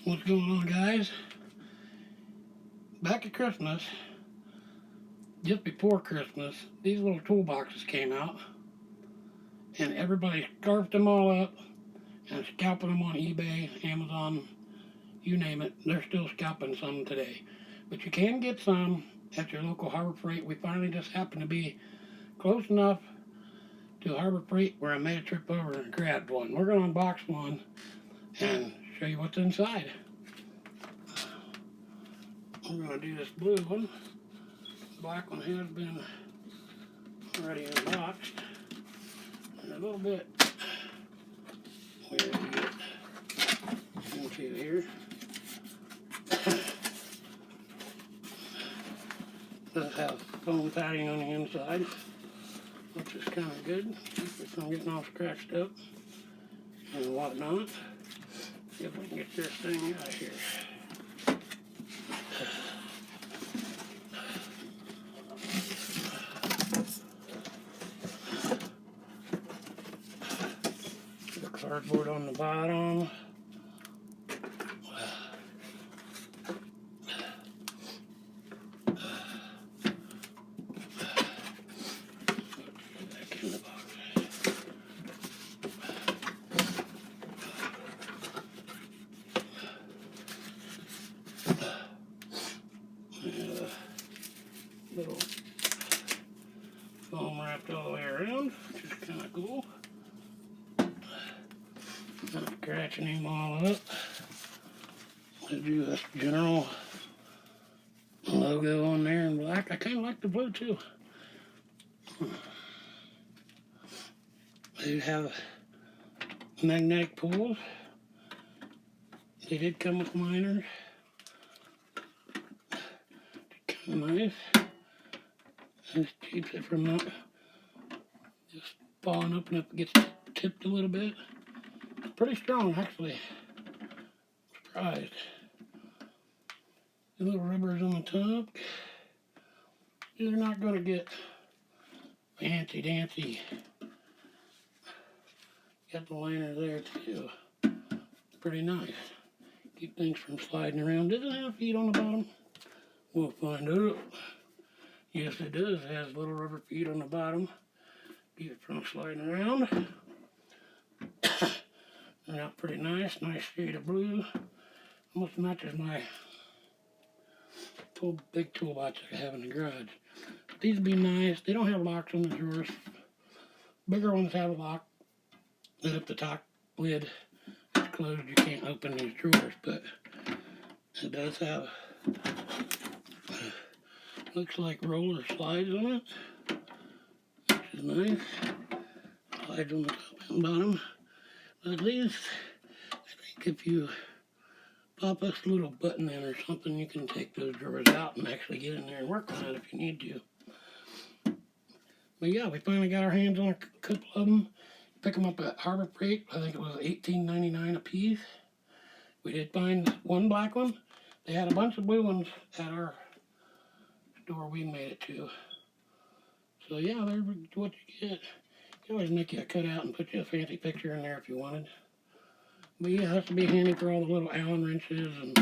What's going on, guys? Back at Christmas, just before Christmas, these little toolboxes came out, and everybody scarfed them all up and scalping them on eBay, Amazon, you name it. They're still scalping some today. But you can get some at your local Harbor Freight. We finally just happened to be close enough to Harbor Freight where I made a trip over and grabbed one. We're going to unbox one and show you what's inside. We're going to do this blue one. The black one has been already unboxed. And a little bit weird to get into here. Does have foam padding on the inside, which is kind of good. Keep it from getting all scratched up and whatnot. See if we can get this thing out of here. The cardboard on the bottom. Little foam wrapped all the way around, which is kind of cool. I'm scratching him all up to do this general logo on there in black. I kind of like the blue too. They have magnetic pulls. They did come with liners. Kind of nice. This keeps it from not just falling up, and if it gets tipped a little bit. It's pretty strong, actually. Surprised. The little rubbers on the top. These are not going to get fancy dancy. Got the liner there too. Pretty nice. Keep things from sliding around. Does it have feet on the bottom? We'll find out. Yes, it does. It has little rubber feet on the bottom. Keep it from sliding around. They're out pretty nice. Nice shade of blue. Almost matches my big toolbox I have in the garage. But these would be nice. They don't have locks on the drawers. Bigger ones have a lock that if the top lid is closed, you can't open these drawers. But it does have, looks like roller slides on it, which is nice. Slides on the top and bottom. But at least, I think if you pop this little button in or something, you can take those drawers out and actually get in there and work on it if you need to. But yeah, we finally got our hands on a couple of them. Pick them up at Harbor Freight. I think it was $18.99 a piece. We did find one black one. They had a bunch of blue ones at our store we made it to. So yeah, there's what you get. You can always make you a cutout and put you a fancy picture in there if you wanted. But yeah, this would be handy for all the little Allen wrenches and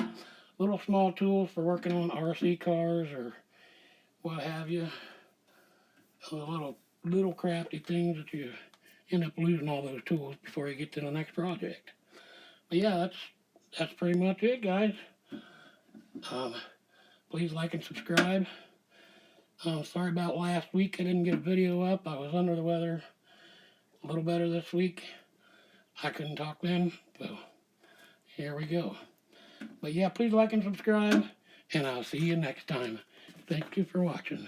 little small tools for working on RC cars or what have you. Little crafty things that you end up losing all those tools before you get to the next project. But yeah, that's pretty much it, guys. Please like and subscribe. Sorry about last week. I didn't get a video up. I was under the weather. A little better this week. I couldn't talk then, so here we go. But yeah, please like and subscribe, and I'll see you next time. Thank you for watching.